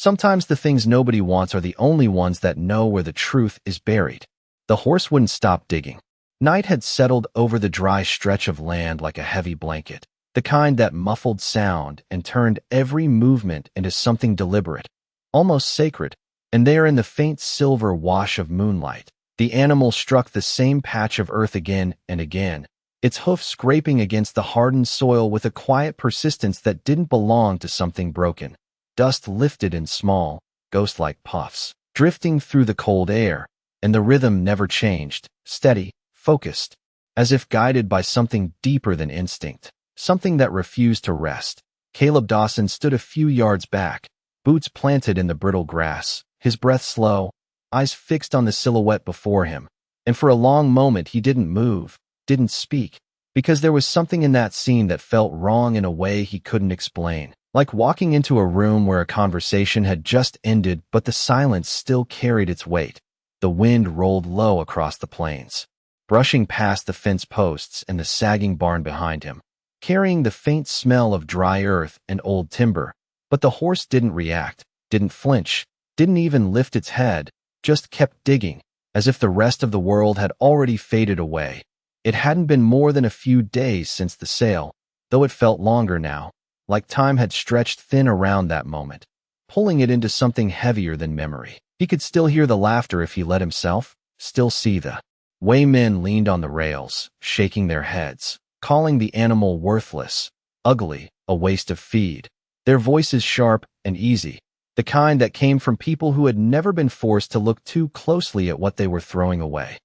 Sometimes the things nobody wants are the only ones that know where the truth is buried. The horse wouldn't stop digging. Night had settled over the dry stretch of land like a heavy blanket, the kind that muffled sound and turned every movement into something deliberate, almost sacred. And there, in the faint silver wash of moonlight, the animal struck the same patch of earth again and again, its hoof scraping against the hardened soil with a quiet persistence that didn't belong to something broken. Dust lifted in small, ghost-like puffs, drifting through the cold air, and the rhythm never changed, steady, focused, as if guided by something deeper than instinct, something that refused to rest. Caleb Dawson stood a few yards back, boots planted in the brittle grass, his breath slow, eyes fixed on the silhouette before him, and for a long moment he didn't move, didn't speak, because there was something in that scene that felt wrong in a way he couldn't explain. Like walking into a room where a conversation had just ended but the silence still carried its weight. The wind rolled low across the plains, brushing past the fence posts and the sagging barn behind him, carrying the faint smell of dry earth and old timber. But the horse didn't react, didn't flinch, didn't even lift its head, just kept digging, as if the rest of the world had already faded away. It hadn't been more than a few days since the sale, though it felt longer now, like time had stretched thin around that moment, pulling it into something heavier than memory. He could still hear the laughter if he let himself, still see the way men leaned on the rails, shaking their heads, calling the animal worthless, ugly, a waste of feed. Their voices sharp and easy, the kind that came from people who had never been forced to look too closely at what they were throwing away.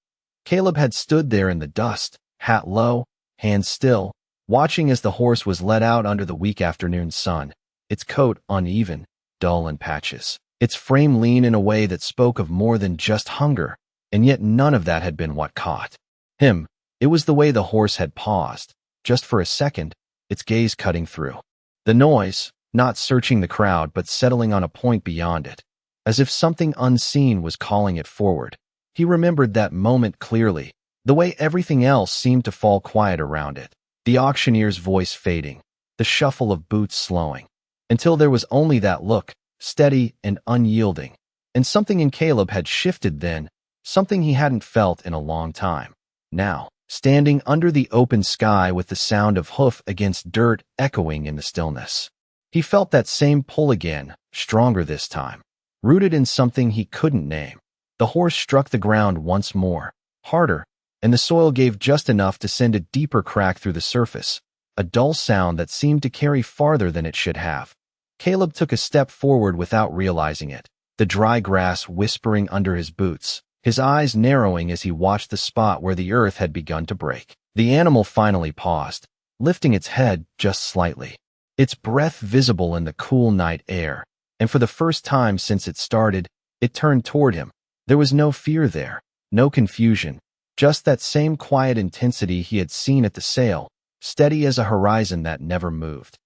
Caleb had stood there in the dust, hat low, hands still, watching as the horse was let out under the weak afternoon sun, its coat uneven, dull in patches, its frame lean in a way that spoke of more than just hunger, and yet none of that had been what caught him. It was the way the horse had paused, just for a second, its gaze cutting through the noise, not searching the crowd but settling on a point beyond it, as if something unseen was calling it forward. He remembered that moment clearly, the way everything else seemed to fall quiet around it. The auctioneer's voice fading, the shuffle of boots slowing, until there was only that look, steady and unyielding. And something in Caleb had shifted then, something he hadn't felt in a long time. Now, standing under the open sky with the sound of hoof against dirt echoing in the stillness, he felt that same pull again, stronger this time, rooted in something he couldn't name. The horse struck the ground once more, harder, and the soil gave just enough to send a deeper crack through the surface, a dull sound that seemed to carry farther than it should have. Caleb took a step forward without realizing it, the dry grass whispering under his boots, his eyes narrowing as he watched the spot where the earth had begun to break. The animal finally paused, lifting its head just slightly, its breath visible in the cool night air, and for the first time since it started, it turned toward him. There was no fear there, no confusion, just that same quiet intensity he had seen at the sale, steady as a horizon that never moved.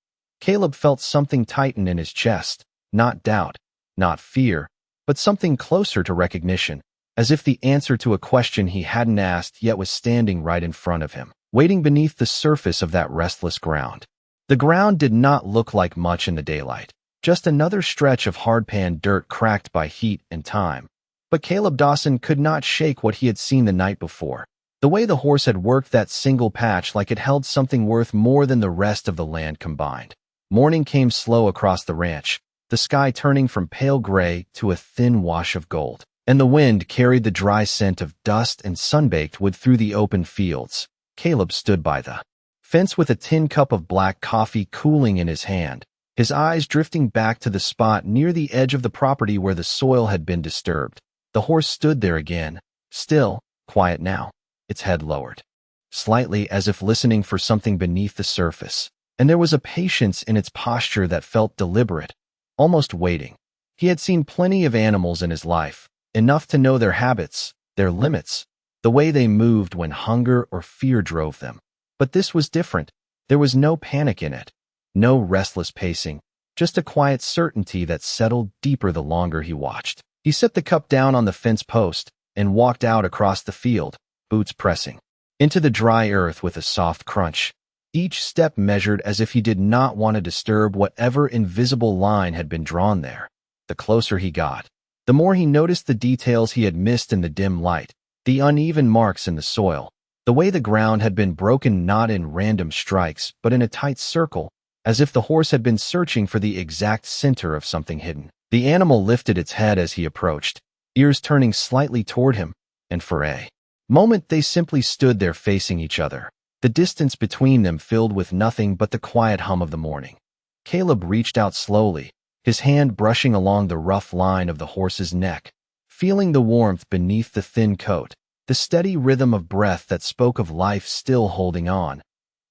Caleb felt something tighten in his chest, not doubt, not fear, but something closer to recognition, as if the answer to a question he hadn't asked yet was standing right in front of him, waiting beneath the surface of that restless ground. The ground did not look like much in the daylight, just another stretch of hard-pan dirt cracked by heat and time. But Caleb Dawson could not shake what he had seen the night before. The way the horse had worked that single patch like it held something worth more than the rest of the land combined. Morning came slow across the ranch, the sky turning from pale gray to a thin wash of gold, and the wind carried the dry scent of dust and sunbaked wood through the open fields. Caleb stood by the fence with a tin cup of black coffee cooling in his hand, his eyes drifting back to the spot near the edge of the property where the soil had been disturbed. The horse stood there again, still, quiet now, its head lowered, slightly as if listening for something beneath the surface, and there was a patience in its posture that felt deliberate, almost waiting. He had seen plenty of animals in his life, enough to know their habits, their limits, the way they moved when hunger or fear drove them. But this was different. There was no panic in it, no restless pacing, just a quiet certainty that settled deeper the longer he watched. He set the cup down on the fence post and walked out across the field, boots pressing into the dry earth with a soft crunch, each step measured as if he did not want to disturb whatever invisible line had been drawn there. the closer he got. The more he noticed the details he had missed in the dim light, the uneven marks in the soil, the way the ground had been broken not in random strikes but in a tight circle, as if the horse had been searching for the exact center of something hidden. The animal lifted its head as he approached, ears turning slightly toward him, and for a moment they simply stood there facing each other, the distance between them filled with nothing but the quiet hum of the morning. Caleb reached out slowly, his hand brushing along the rough line of the horse's neck, feeling the warmth beneath the thin coat, the steady rhythm of breath that spoke of life still holding on.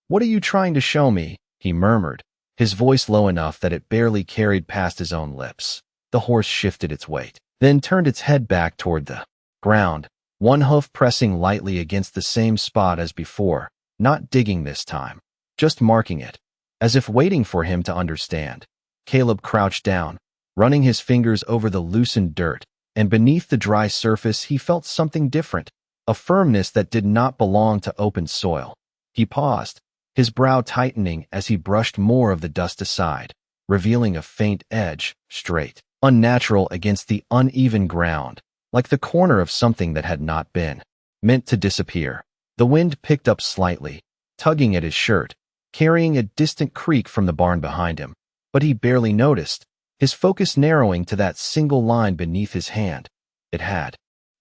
"What are you trying to show me?" he murmured, his voice low enough that it barely carried past his own lips. The horse shifted its weight, then turned its head back toward the ground, one hoof pressing lightly against the same spot as before, not digging this time, just marking it, as if waiting for him to understand. Caleb crouched down, running his fingers over the loosened dirt, and beneath the dry surface he felt something different, a firmness that did not belong to open soil. He paused, his brow tightening as he brushed more of the dust aside, revealing a faint edge, straight, unnatural against the uneven ground, like the corner of something that had not been meant to disappear. The wind picked up slightly, tugging at his shirt, carrying a distant creak from the barn behind him, but he barely noticed, his focus narrowing to that single line beneath his hand. It had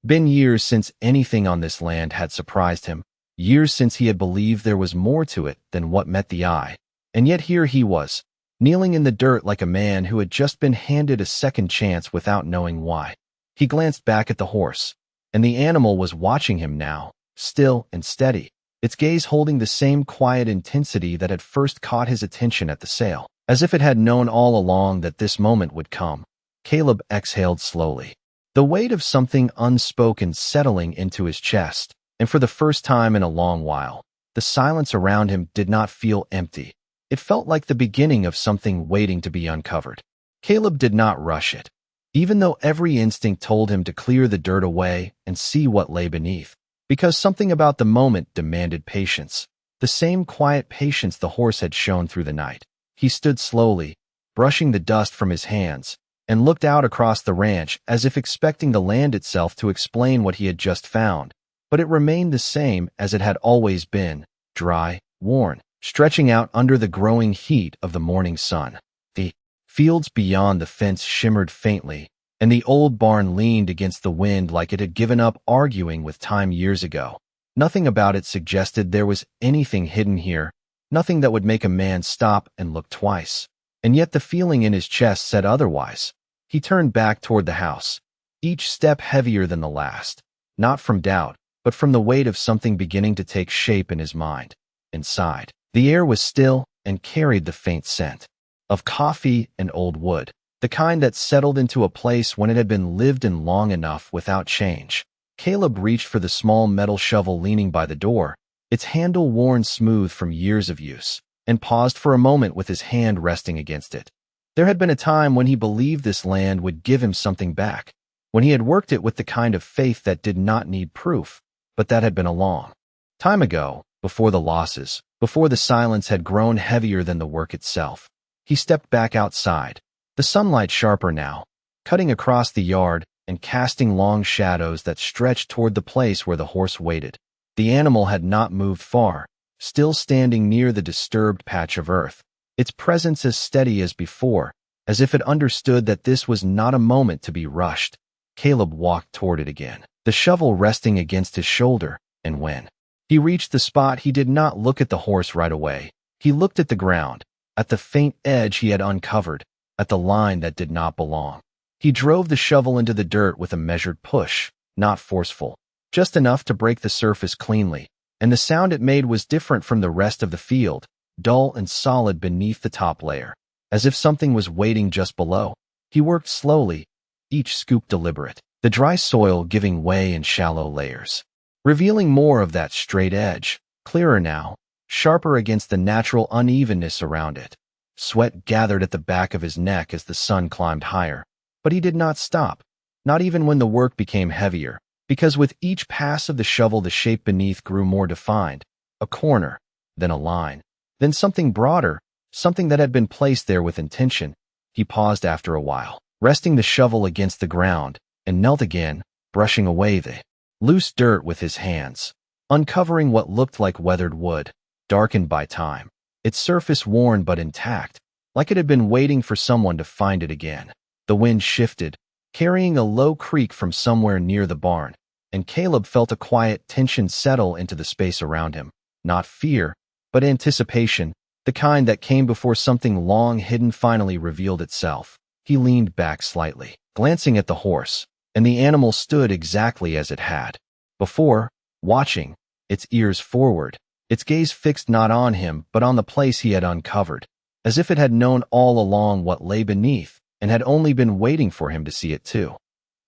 been years since anything on this land had surprised him, years since he had believed there was more to it than what met the eye, and yet here he was, kneeling in the dirt like a man who had just been handed a second chance without knowing why. He glanced back at the horse, and the animal was watching him now, still and steady, its gaze holding the same quiet intensity that had first caught his attention at the sale. As if it had known all along that this moment would come, Caleb exhaled slowly, the weight of something unspoken settling into his chest, and for the first time in a long while, the silence around him did not feel empty. It felt like the beginning of something waiting to be uncovered. Caleb did not rush it, even though every instinct told him to clear the dirt away and see what lay beneath, because something about the moment demanded patience, the same quiet patience the horse had shown through the night. He stood slowly, brushing the dust from his hands, and looked out across the ranch as if expecting the land itself to explain what he had just found, but it remained the same as it had always been, dry, worn, stretching out under the growing heat of the morning sun. The fields beyond the fence shimmered faintly, and the old barn leaned against the wind like it had given up arguing with time years ago. Nothing about it suggested there was anything hidden here, nothing that would make a man stop and look twice. And yet the feeling in his chest said otherwise. He turned back toward the house, each step heavier than the last, not from doubt, but from the weight of something beginning to take shape in his mind. Inside, the air was still and carried the faint scent of coffee and old wood, the kind that settled into a place when it had been lived in long enough without change. Caleb reached for the small metal shovel leaning by the door, its handle worn smooth from years of use, and paused for a moment with his hand resting against it. There had been a time when he believed this land would give him something back, when he had worked it with the kind of faith that did not need proof, but that had been a long time ago, before the losses, before the silence had grown heavier than the work itself. He stepped back outside, the sunlight sharper now, cutting across the yard and casting long shadows that stretched toward the place where the horse waited. The animal had not moved far, still standing near the disturbed patch of earth, its presence as steady as before, as if it understood that this was not a moment to be rushed. Caleb walked toward it again, the shovel resting against his shoulder, and when he reached the spot, he did not look at the horse right away. He looked at the ground, at the faint edge he had uncovered, at the line that did not belong. He drove the shovel into the dirt with a measured push, not forceful, just enough to break the surface cleanly, and the sound it made was different from the rest of the field, dull and solid beneath the top layer, as if something was waiting just below. He worked slowly, each scoop deliberate, the dry soil giving way in shallow layers, revealing more of that straight edge, clearer now, sharper against the natural unevenness around it. Sweat gathered at the back of his neck as the sun climbed higher, but he did not stop, not even when the work became heavier, because with each pass of the shovel the shape beneath grew more defined, a corner, then a line, then something broader, something that had been placed there with intention. He paused after a while, resting the shovel against the ground, and knelt again, brushing away the loose dirt with his hands, uncovering what looked like weathered wood, darkened by time, its surface worn but intact, like it had been waiting for someone to find it again. The wind shifted, carrying a low creak from somewhere near the barn, and Caleb felt a quiet tension settle into the space around him. Not fear, but anticipation, the kind that came before something long hidden finally revealed itself. He leaned back slightly, glancing at the horse, and the animal stood exactly as it had before, watching, its ears forward, its gaze fixed not on him but on the place he had uncovered, as if it had known all along what lay beneath and had only been waiting for him to see it too.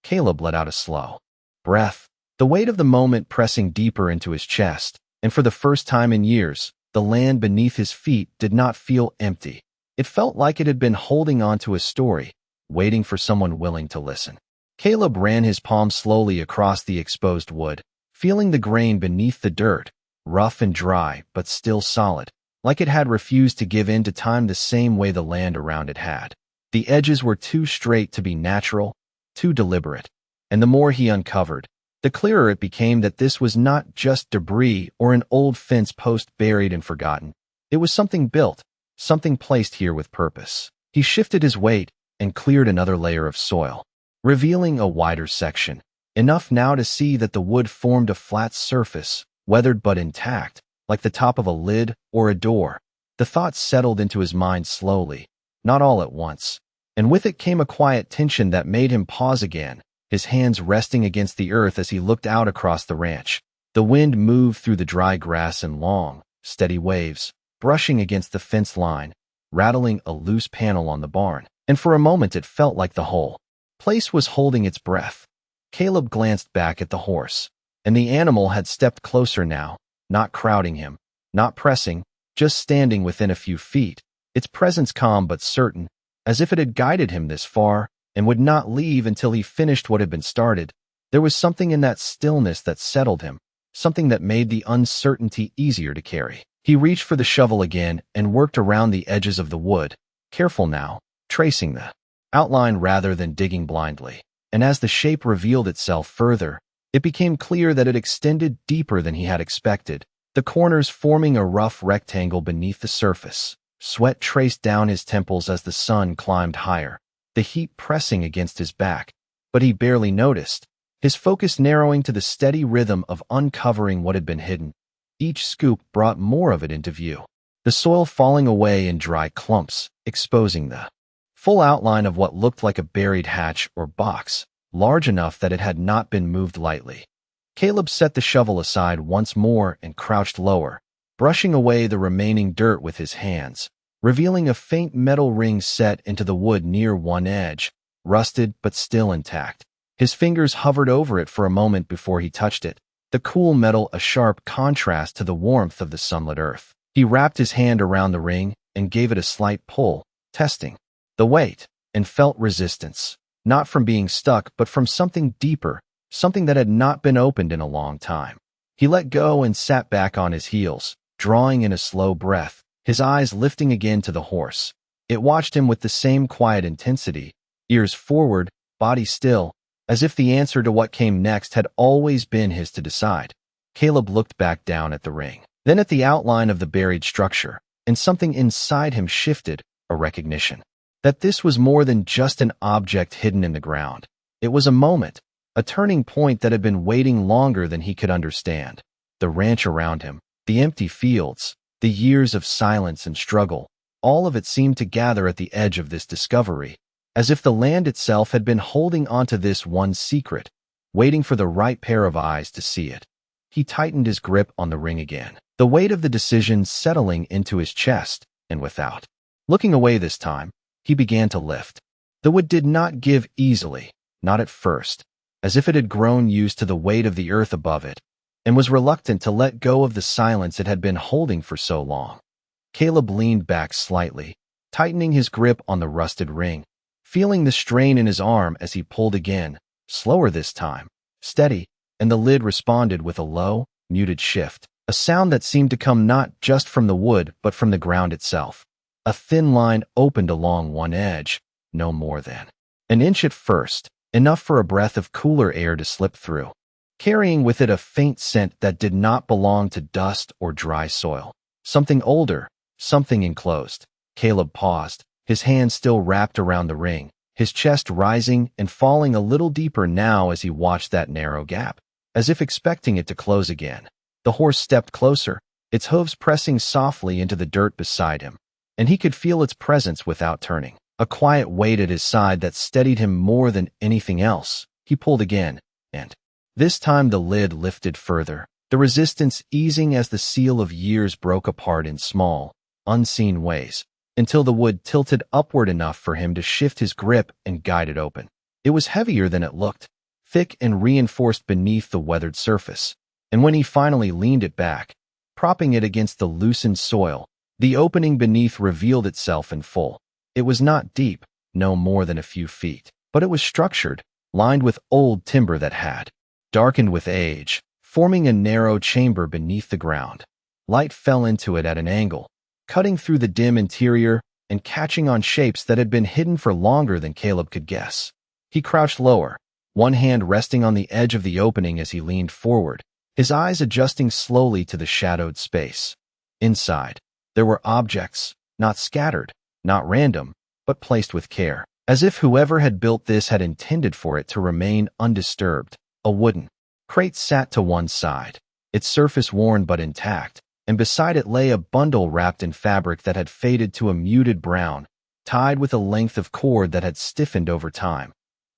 Caleb let out a slow breath, the weight of the moment pressing deeper into his chest, and for the first time in years, the land beneath his feet did not feel empty. It felt like it had been holding on to a story, waiting for someone willing to listen. Caleb ran his palm slowly across the exposed wood, feeling the grain beneath the dirt, rough and dry but still solid, like it had refused to give in to time the same way the land around it had. The edges were too straight to be natural, too deliberate, and the more he uncovered, the clearer it became that this was not just debris or an old fence post buried and forgotten. It was something built, something placed here with purpose. He shifted his weight and cleared another layer of soil, revealing a wider section, enough now to see that the wood formed a flat surface, weathered but intact, like the top of a lid or a door. The thought settled into his mind slowly, not all at once, and with it came a quiet tension that made him pause again, his hands resting against the earth as he looked out across the ranch. The wind moved through the dry grass in long, steady waves, brushing against the fence line, rattling a loose panel on the barn, and for a moment it felt like the whole place was holding its breath. Caleb glanced back at the horse, and the animal had stepped closer now, not crowding him, not pressing, just standing within a few feet, its presence calm but certain, as if it had guided him this far and would not leave until he finished what had been started. There was something in that stillness that settled him, something that made the uncertainty easier to carry. He reached for the shovel again and worked around the edges of the wood, careful now, tracing the outline rather than digging blindly. And as the shape revealed itself further, it became clear that it extended deeper than he had expected, the corners forming a rough rectangle beneath the surface. Sweat traced down his temples as the sun climbed higher, the heat pressing against his back, but he barely noticed, his focus narrowing to the steady rhythm of uncovering what had been hidden. Each scoop brought more of it into view, the soil falling away in dry clumps, exposing the full outline of what looked like a buried hatch or box, large enough that it had not been moved lightly. Caleb set the shovel aside once more and crouched lower, brushing away the remaining dirt with his hands, revealing a faint metal ring set into the wood near one edge, rusted but still intact. His fingers hovered over it for a moment before he touched it, the cool metal a sharp contrast to the warmth of the sunlit earth. He wrapped his hand around the ring and gave it a slight pull, testing the weight, and felt resistance, not from being stuck but from something deeper, something that had not been opened in a long time. He let go and sat back on his heels, drawing in a slow breath, his eyes lifting again to the horse. It watched him with the same quiet intensity, ears forward, body still, as if the answer to what came next had always been his to decide. Caleb looked back down at the ring, then at the outline of the buried structure, and something inside him shifted, a recognition that this was more than just an object hidden in the ground. It was a moment, a turning point that had been waiting longer than he could understand. The ranch around him, the empty fields, the years of silence and struggle, all of it seemed to gather at the edge of this discovery, as if the land itself had been holding onto this one secret, waiting for the right pair of eyes to see it. He tightened his grip on the ring again, the weight of the decision settling into his chest, and without looking away this time, he began to lift. The wood did not give easily, not at first, as if it had grown used to the weight of the earth above it, and was reluctant to let go of the silence it had been holding for so long. Caleb leaned back slightly, tightening his grip on the rusted ring, feeling the strain in his arm as he pulled again, slower this time, steady, and the lid responded with a low, muted shift, a sound that seemed to come not just from the wood but from the ground itself. A thin line opened along one edge, no more than An inch at first, enough for a breath of cooler air to slip through, carrying with it a faint scent that did not belong to dust or dry soil. Something older, something enclosed. Caleb paused, his hand still wrapped around the ring, his chest rising and falling a little deeper now as he watched that narrow gap, as if expecting it to close again. The horse stepped closer, its hooves pressing softly into the dirt beside him, and he could feel its presence without turning. A quiet weight at his side that steadied him more than anything else. He pulled again, and this time the lid lifted further, the resistance easing as the seal of years broke apart in small, unseen ways, until the wood tilted upward enough for him to shift his grip and guide it open. It was heavier than it looked, thick and reinforced beneath the weathered surface, and when he finally leaned it back, propping it against the loosened soil, the opening beneath revealed itself in full. It was not deep, no more than a few feet, but it was structured, lined with old timber that had darkened with age, forming a narrow chamber beneath the ground. Light fell into it at an angle, cutting through the dim interior and catching on shapes that had been hidden for longer than Caleb could guess. He crouched lower, one hand resting on the edge of the opening as he leaned forward, his eyes adjusting slowly to the shadowed space. Inside, there were objects, not scattered, not random, but placed with care, as if whoever had built this had intended for it to remain undisturbed. A wooden crate sat to one side, its surface worn but intact, and beside it lay a bundle wrapped in fabric that had faded to a muted brown, tied with a length of cord that had stiffened over time.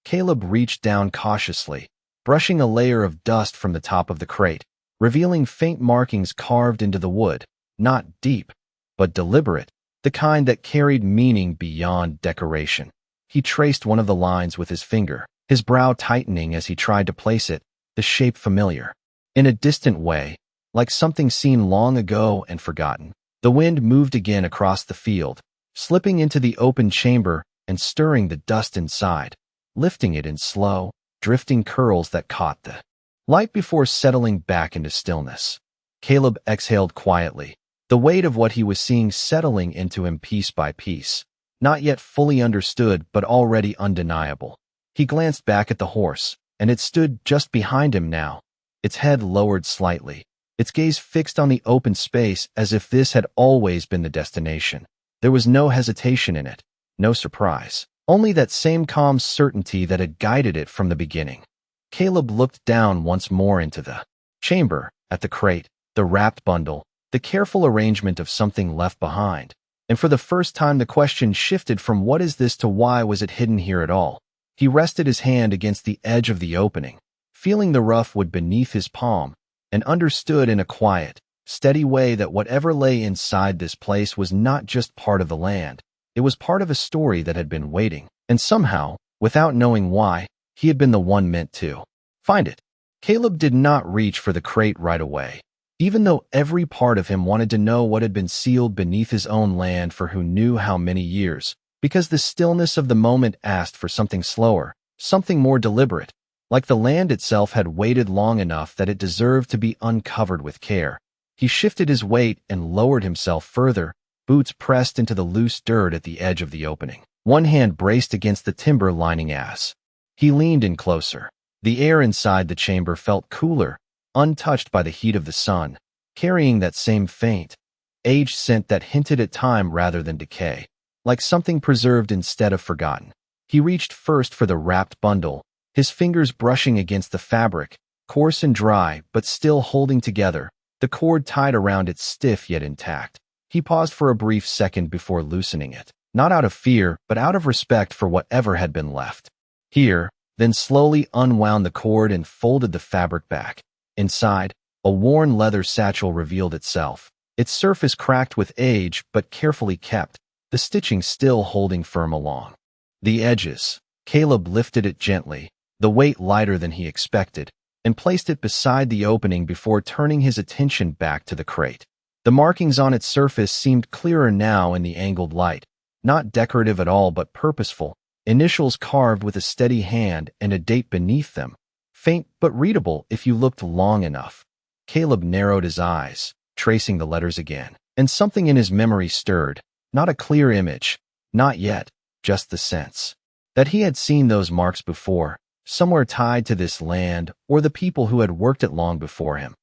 Caleb reached down cautiously, brushing a layer of dust from the top of the crate, revealing faint markings carved into the wood, not deep, but deliberate, the kind that carried meaning beyond decoration. He traced one of the lines with his finger, his brow tightening as he tried to place it, the shape familiar. In a distant way, like something seen long ago and forgotten, the wind moved again across the field, slipping into the open chamber and stirring the dust inside, lifting it in slow, drifting curls that caught the light before settling back into stillness. Caleb exhaled quietly, the weight of what he was seeing settling into him piece by piece, not yet fully understood but already undeniable. He glanced back at the horse, and it stood just behind him now, its head lowered slightly, its gaze fixed on the open space as if this had always been the destination. There was no hesitation in it, no surprise, only that same calm certainty that had guided it from the beginning. Caleb looked down once more into the chamber, at the crate, the wrapped bundle, the careful arrangement of something left behind, and for the first time the question shifted from what is this to why was it hidden here at all. He rested his hand against the edge of the opening, feeling the rough wood beneath his palm, and understood in a quiet, steady way that whatever lay inside this place was not just part of the land, it was part of a story that had been waiting, and somehow, without knowing why, he had been the one meant to find it. Caleb did not reach for the crate right away, even though every part of him wanted to know what had been sealed beneath his own land for who knew how many years, because the stillness of the moment asked for something slower, something more deliberate, like the land itself had waited long enough that it deserved to be uncovered with care. He shifted his weight and lowered himself further, boots pressed into the loose dirt at the edge of the opening. One hand braced against the timber lining as he leaned in closer. The air inside the chamber felt cooler, untouched by the heat of the sun, carrying that same faint, aged scent that hinted at time rather than decay, like something preserved instead of forgotten. He reached first for the wrapped bundle, his fingers brushing against the fabric, coarse and dry but still holding together, the cord tied around it stiff yet intact. He paused for a brief second before loosening it, not out of fear but out of respect for whatever had been left. Here, then slowly unwound the cord and folded the fabric back. Inside, a worn leather satchel revealed itself, its surface cracked with age but carefully kept, the stitching still holding firm along the edges. Caleb lifted it gently, the weight lighter than he expected, and placed it beside the opening before turning his attention back to the crate. The markings on its surface seemed clearer now in the angled light, not decorative at all but purposeful, initials carved with a steady hand and a date beneath them, faint but readable if you looked long enough. Caleb narrowed his eyes, tracing the letters again, and something in his memory stirred, not a clear image, not yet, just the sense. that he had seen those marks before, somewhere tied to this land or the people who had worked it long before him.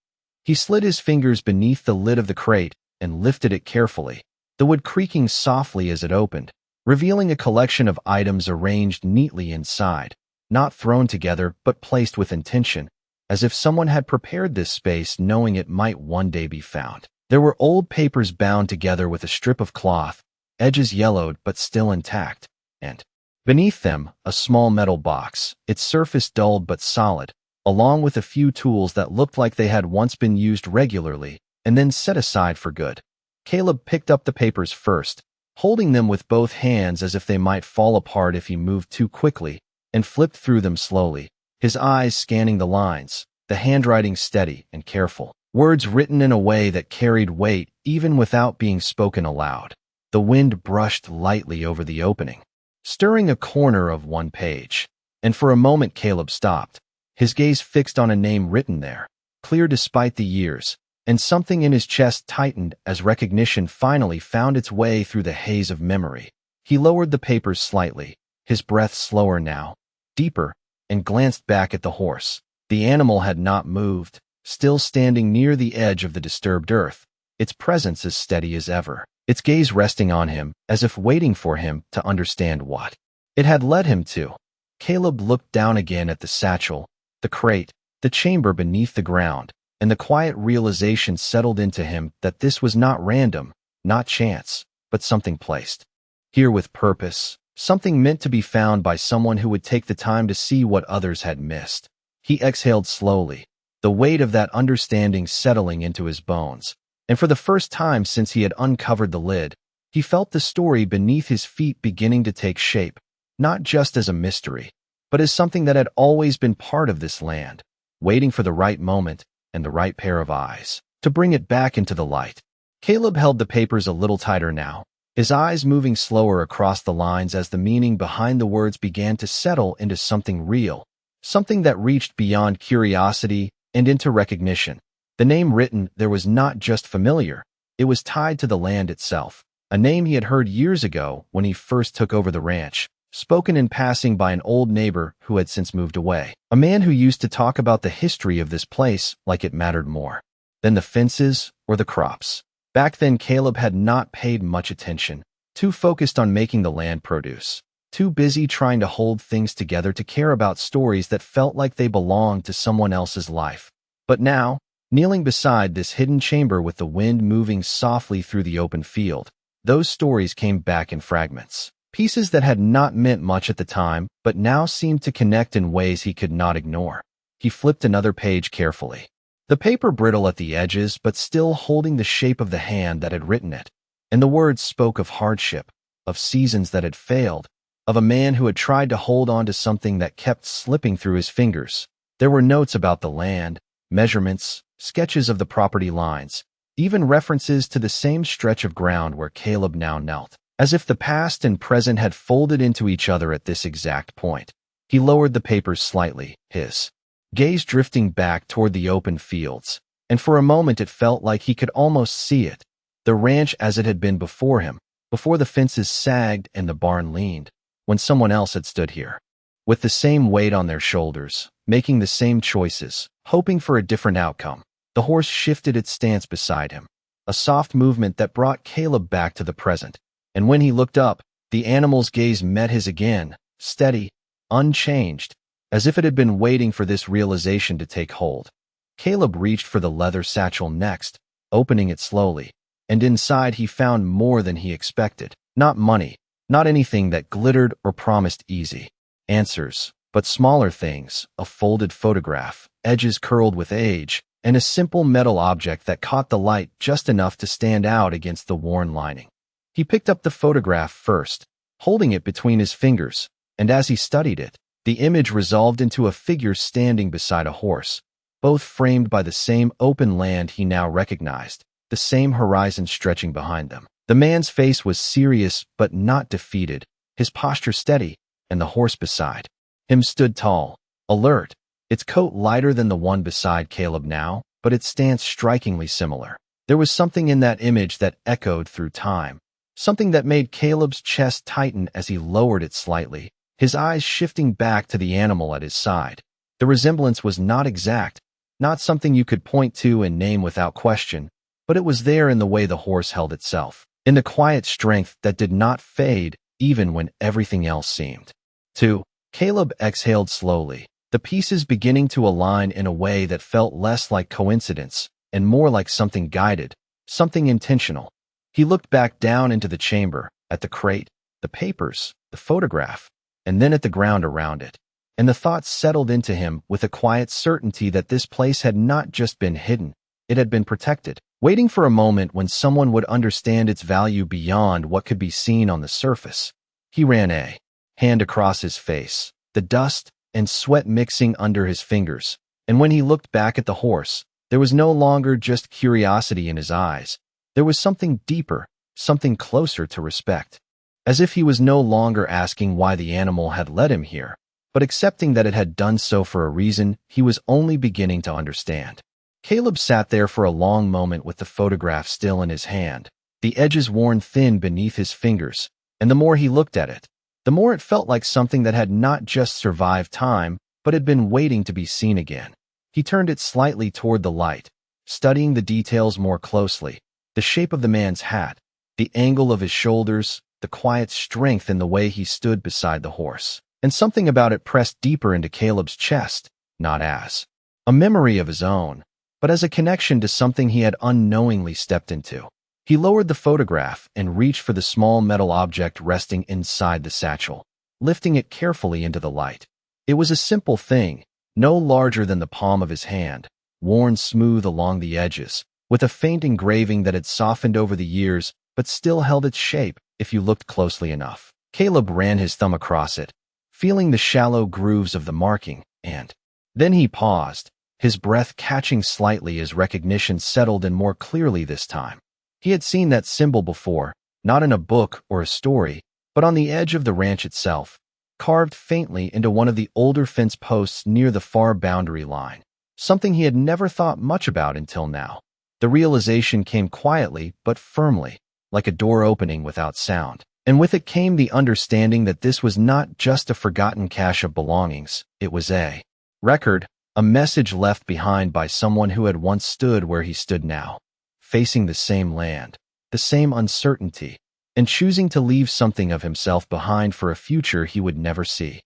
He slid his fingers beneath the lid of the crate and lifted it carefully, the wood creaking softly as it opened, revealing a collection of items arranged neatly inside, not thrown together but placed with intention, as if someone had prepared this space knowing it might one day be found. There were old papers bound together with a strip of cloth, edges yellowed but still intact, and beneath them, a small metal box, its surface dulled but solid, along with a few tools that looked like they had once been used regularly and then set aside for good. Caleb picked up the papers first, holding them with both hands as if they might fall apart if he moved too quickly, and flipped through them slowly, his eyes scanning the lines, the handwriting steady and careful, words written in a way that carried weight even without being spoken aloud. The wind brushed lightly over the opening, stirring a corner of one page, and for a moment Caleb stopped, his gaze fixed on a name written there, clear despite the years, and something in his chest tightened as recognition finally found its way through the haze of memory. He lowered the papers slightly, his breath slower now, deeper, and glanced back at the horse. The animal had not moved, still standing near the edge of the disturbed earth, its presence as steady as ever, its gaze resting on him as if waiting for him to understand what it had led him to. Caleb looked down again at the satchel, the crate, the chamber beneath the ground, and the quiet realization settled into him that this was not random, not chance, but something placed here with purpose, something meant to be found by someone who would take the time to see what others had missed. He exhaled slowly, the weight of that understanding settling into his bones, and for the first time since he had uncovered the lid, he felt the story beneath his feet beginning to take shape, not just as a mystery, but as something that had always been part of this land, waiting for the right moment and the right pair of eyes to bring it back into the light. Caleb held the papers a little tighter now, his eyes moving slower across the lines as the meaning behind the words began to settle into something real, something that reached beyond curiosity and into recognition. The name written there was not just familiar, it was tied to the land itself, a name he had heard years ago when he first took over the ranch, spoken in passing by an old neighbor who had since moved away, a man who used to talk about the history of this place like it mattered more than the fences or the crops. Back then Caleb had not paid much attention, too focused on making the land produce, too busy trying to hold things together to care about stories that felt like they belonged to someone else's life. But now, kneeling beside this hidden chamber with the wind moving softly through the open field, those stories came back in fragments. Pieces that had not meant much at the time, but now seemed to connect in ways he could not ignore. He flipped another page carefully, the paper brittle at the edges but still holding the shape of the hand that had written it, and the words spoke of hardship, of seasons that had failed, of a man who had tried to hold on to something that kept slipping through his fingers. There were notes about the land, measurements, sketches of the property lines, even references to the same stretch of ground where Caleb now knelt, as if the past and present had folded into each other at this exact point. He lowered the papers slightly, his gaze drifting back toward the open fields, and for a moment it felt like he could almost see it, the ranch as it had been before him, before the fences sagged and the barn leaned, when someone else had stood here, with the same weight on their shoulders, making the same choices, hoping for a different outcome. The horse shifted its stance beside him, a soft movement that brought Caleb back to the present. And when he looked up, the animal's gaze met his again, steady, unchanged, as if it had been waiting for this realization to take hold. Caleb reached for the leather satchel next, opening it slowly, and inside he found more than he expected. Not money, not anything that glittered or promised easy answers, but smaller things, a folded photograph, edges curled with age, and a simple metal object that caught the light just enough to stand out against the worn lining. He picked up the photograph first, holding it between his fingers, and as he studied it, the image resolved into a figure standing beside a horse, both framed by the same open land he now recognized, the same horizon stretching behind them. The man's face was serious but not defeated, his posture steady, and the horse beside him stood tall, alert, its coat lighter than the one beside Caleb now, but its stance strikingly similar. There was something in that image that echoed through time, something that made Caleb's chest tighten as he lowered it slightly, his eyes shifting back to the animal at his side. The resemblance was not exact, not something you could point to and name without question, but it was there in the way the horse held itself, in the quiet strength that did not fade even when everything else seemed to. Caleb exhaled slowly, the pieces beginning to align in a way that felt less like coincidence and more like something guided, something intentional. He looked back down into the chamber, at the crate, the papers, the photograph, and then at the ground around it. And the thoughts settled into him with a quiet certainty that this place had not just been hidden, it had been protected, waiting for a moment when someone would understand its value beyond what could be seen on the surface. He ran a hand across his face, the dust and sweat mixing under his fingers, and when he looked back at the horse, there was no longer just curiosity in his eyes. There was something deeper, something closer to respect. As if he was no longer asking why the animal had led him here, but accepting that it had done so for a reason he was only beginning to understand. Caleb sat there for a long moment with the photograph still in his hand, the edges worn thin beneath his fingers, and the more he looked at it, the more it felt like something that had not just survived time, but had been waiting to be seen again. He turned it slightly toward the light, studying the details more closely, the shape of the man's hat, the angle of his shoulders, the quiet strength in the way he stood beside the horse. And something about it pressed deeper into Caleb's chest, not as a memory of his own, but as a connection to something he had unknowingly stepped into. He lowered the photograph and reached for the small metal object resting inside the satchel, lifting it carefully into the light. It was a simple thing, no larger than the palm of his hand, worn smooth along the edges, with a faint engraving that had softened over the years but still held its shape if you looked closely enough. Caleb ran his thumb across it, feeling the shallow grooves of the marking, and then he paused, his breath catching slightly as recognition settled in more clearly this time. He had seen that symbol before, not in a book or a story, but on the edge of the ranch itself, carved faintly into one of the older fence posts near the far boundary line, something he had never thought much about until now. The realization came quietly but firmly, like a door opening without sound. And with it came the understanding that this was not just a forgotten cache of belongings, it was a record, a message left behind by someone who had once stood where he stood now, facing the same land, the same uncertainty, and choosing to leave something of himself behind for a future he would never see.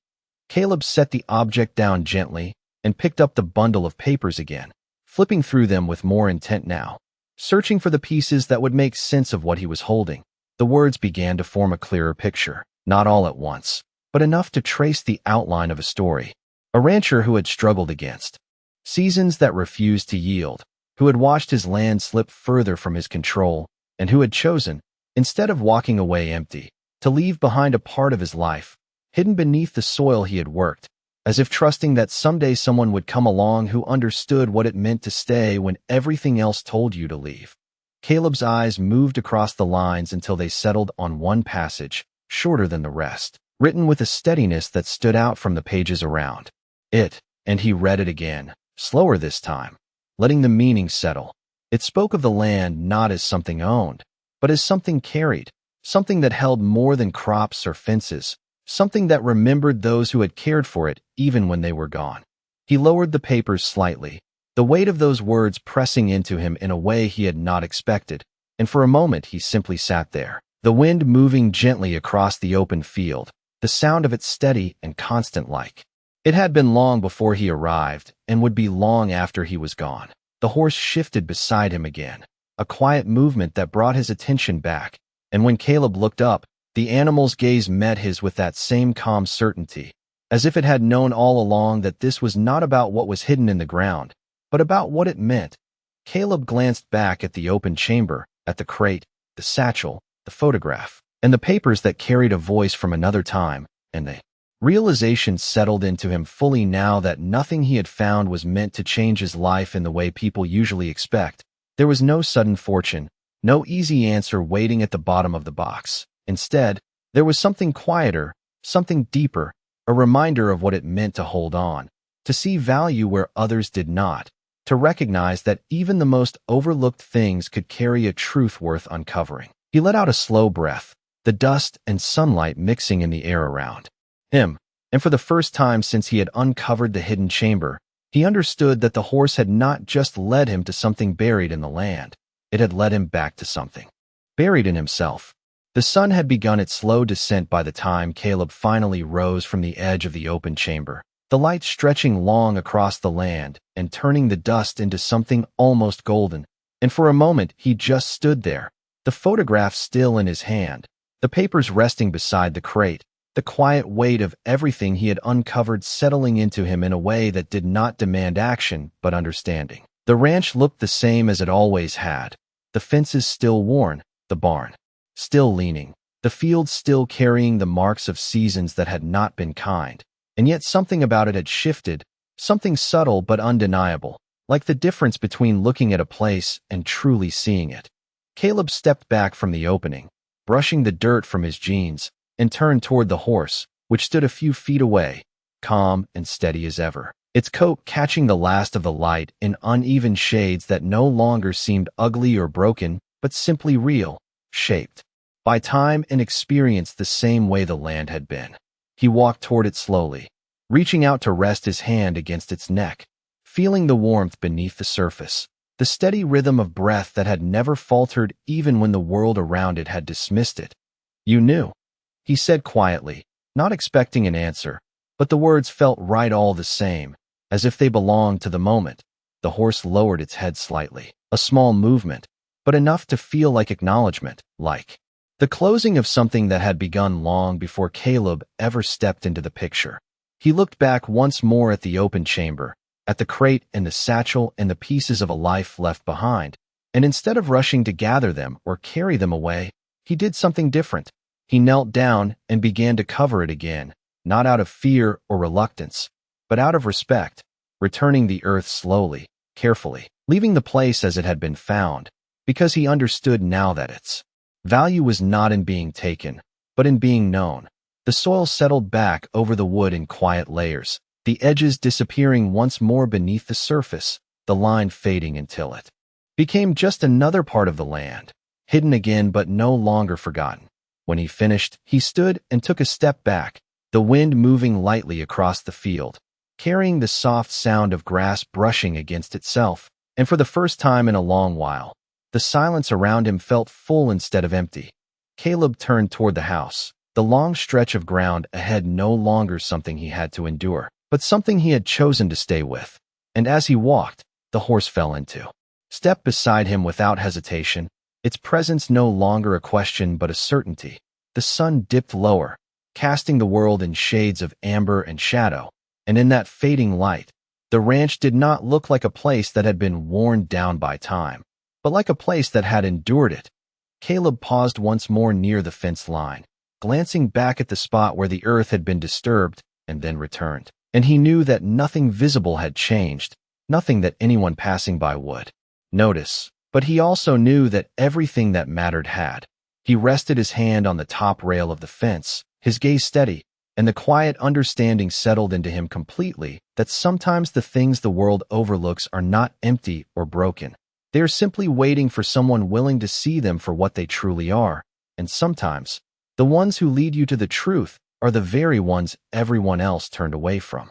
Caleb set the object down gently and picked up the bundle of papers again, flipping through them with more intent now, searching for the pieces that would make sense of what he was holding. The words began to form a clearer picture, not all at once, but enough to trace the outline of a story. A rancher who had struggled against seasons that refused to yield, who had watched his land slip further from his control, and who had chosen, instead of walking away empty, to leave behind a part of his life, hidden beneath the soil he had worked, as if trusting that someday someone would come along who understood what it meant to stay when everything else told you to leave. Caleb's eyes moved across the lines until they settled on one passage, shorter than the rest, written with a steadiness that stood out from the pages around it, and he read it again, slower this time, letting the meaning settle. It spoke of the land not as something owned, but as something carried, something that held more than crops or fences, something that remembered those who had cared for it even when they were gone. He lowered the papers slightly, the weight of those words pressing into him in a way he had not expected, and for a moment he simply sat there, the wind moving gently across the open field, the sound of it steady and constant like. It had been long before he arrived, and would be long after he was gone. The horse shifted beside him again, a quiet movement that brought his attention back, and when Caleb looked up, the animal's gaze met his with that same calm certainty, as if it had known all along that this was not about what was hidden in the ground, but about what it meant. Caleb glanced back at the open chamber, at the crate, the satchel, the photograph, and the papers that carried a voice from another time, and the realization settled into him fully now that nothing he had found was meant to change his life in the way people usually expect. There was no sudden fortune, no easy answer waiting at the bottom of the box. Instead, there was something quieter, something deeper, a reminder of what it meant to hold on, to see value where others did not, to recognize that even the most overlooked things could carry a truth worth uncovering. He let out a slow breath, the dust and sunlight mixing in the air around him, And for the first time since he had uncovered the hidden chamber, he understood that the horse had not just led him to something buried in the land. It had led him back to something buried in himself. The sun had begun its slow descent by the time Caleb finally rose from the edge of the open chamber, the light stretching long across the land and turning the dust into something almost golden. And for a moment he just stood there, the photograph still in his hand, the papers resting beside the crate, the quiet weight of everything he had uncovered settling into him in a way that did not demand action but understanding. The ranch looked the same as it always had, the fences still worn, the barn still leaning, the fields still carrying the marks of seasons that had not been kind. And yet something about it had shifted, something subtle but undeniable, like the difference between looking at a place and truly seeing it. Caleb stepped back from the opening, brushing the dirt from his jeans, and turned toward the horse, which stood a few feet away, calm and steady as ever, its coat catching the last of the light in uneven shades that no longer seemed ugly or broken, but simply real, shaped by time and experience the same way the land had been. He walked toward it slowly, reaching out to rest his hand against its neck, feeling the warmth beneath the surface, the steady rhythm of breath that had never faltered even when the world around it had dismissed it. "You knew," he said quietly, not expecting an answer, but the words felt right all the same, as if they belonged to the moment. The horse lowered its head slightly, a small movement, but enough to feel like acknowledgement, like the closing of something that had begun long before Caleb ever stepped into the picture. He looked back once more at the open chamber, at the crate and the satchel and the pieces of a life left behind, and instead of rushing to gather them or carry them away, he did something different. He knelt down and began to cover it again, not out of fear or reluctance, but out of respect, returning the earth slowly, carefully, leaving the place as it had been found, because he understood now that its value was not in being taken, but in being known. The soil settled back over the wood in quiet layers, the edges disappearing once more beneath the surface, the line fading until it became just another part of the land, hidden again but no longer forgotten. When he finished, he stood and took a step back, the wind moving lightly across the field, carrying the soft sound of grass brushing against itself, and for the first time in a long while, the silence around him felt full instead of empty. Caleb turned toward the house, the long stretch of ground ahead no longer something he had to endure, but something he had chosen to stay with. And as he walked, the horse fell into step beside him without hesitation, its presence no longer a question but a certainty. The sun dipped lower, casting the world in shades of amber and shadow, and in that fading light, the ranch did not look like a place that had been worn down by time, but like a place that had endured it. Caleb paused once more near the fence line, glancing back at the spot where the earth had been disturbed, and then returned. And he knew that nothing visible had changed, nothing that anyone passing by would notice. But he also knew that everything that mattered had. He rested his hand on the top rail of the fence, his gaze steady, and the quiet understanding settled into him completely that sometimes the things the world overlooks are not empty or broken. They are simply waiting for someone willing to see them for what they truly are, and sometimes, the ones who lead you to the truth are the very ones everyone else turned away from.